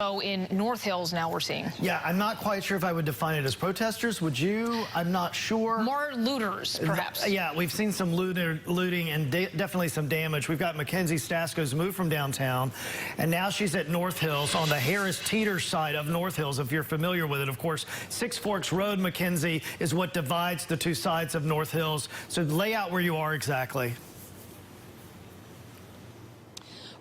In North Hills now we're seeing. Yeah, I'm not quite sure if I would define it as protesters. Would you? I'm not sure. More looters, perhaps. Yeah, we've seen some looting and definitely some damage. We've got Mackenzie Stasko's moved from downtown, and now she's at North Hills on the Harris Teeter side of North Hills, if you're familiar with it. Of course, Six Forks Road, Mackenzie, is what divides the two sides of North Hills. So lay out where you are exactly.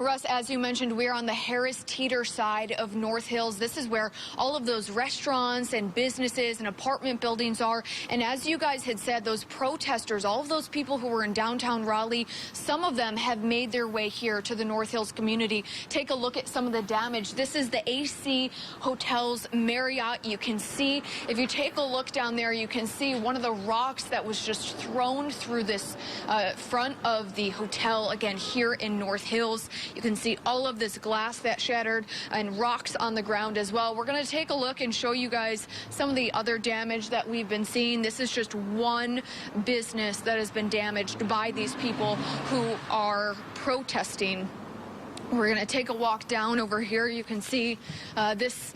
Russ, as you mentioned, we're on the Harris Teeter side of North Hills. This is where all of those restaurants and businesses and apartment buildings are. And as you guys had said, those protesters, all of those people who were in downtown Raleigh, some of them have made their way here to the North Hills community. Take a look at some of the damage. This is the AC Hotels Marriott. You can see, if you take a look down there, you can see one of the rocks that was just thrown through this front of the hotel, again, here in North Hills. You can see all of this glass that shattered and rocks on the ground as well. We're going to take a look and show you guys some of the other damage that we've been seeing. This is just one business that has been damaged by these people who are protesting. We're going to take a walk down over here. You can see this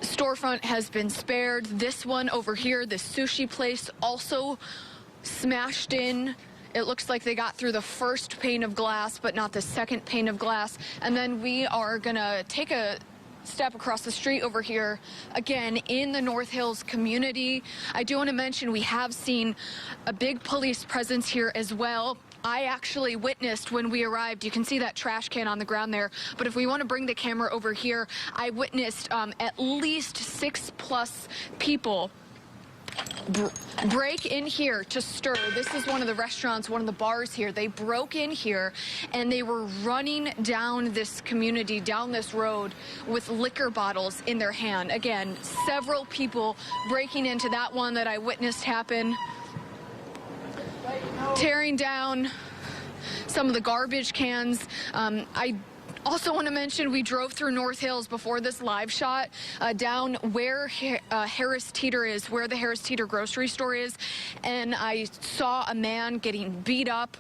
storefront has been spared. This one over here, the sushi place, also smashed in. It looks like they got through the first pane of glass, but not the second pane of glass. And then we are going to take a step across the street over here, again, in the North Hills community. I do want to mention we have seen a big police presence here as well. I actually witnessed when we arrived, you can see that trash can on the ground there, but if we want to bring the camera over here, I witnessed at least 6+ people break in here to stir. This is one of the restaurants, one of the bars here. They broke in here and they were running down this community, down this road with liquor bottles in their hand. Again, several people breaking into that one that I witnessed happen, tearing down some of the garbage cans. I also want to mention we drove through North Hills before this live shot down where Harris Teeter is, where the Harris Teeter grocery store is, and I saw a man getting beat up,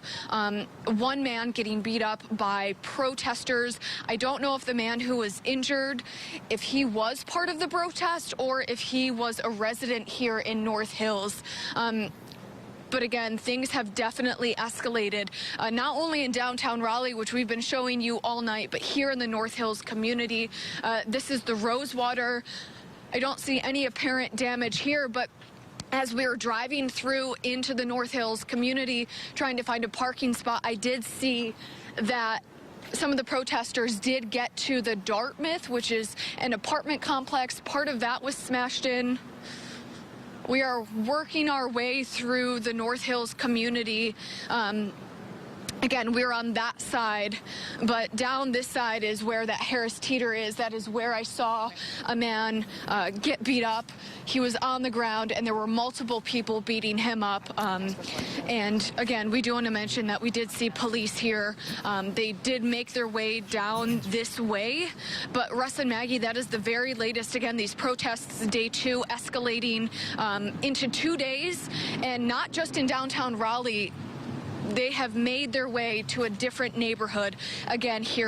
one man getting beat up by protesters. I don't know if the man who was injured, if he was part of the protest or if he was a resident here in North Hills. But again, things have definitely escalated, not only in downtown Raleigh, which we've been showing you all night, but here in the North Hills community. This is the Rosewater. I don't see any apparent damage here, but as we were driving through into the North Hills community, trying to find a parking spot, I did see that some of the protesters did get to the Dartmouth, which is an apartment complex. Part of that was smashed in. We are working our way through the North Hills community. Again, we're on that side, but down this side is where that Harris Teeter is. That is where I saw a man get beat up. He was on the ground, and there were multiple people beating him up. And again, we do want to mention that we did see police here. They did make their way down this way. But Russ and Maggie, that is the very latest. Again, these protests, day 2, escalating into 2 days, and not just in downtown Raleigh. They have made their way to a different neighborhood, again, here.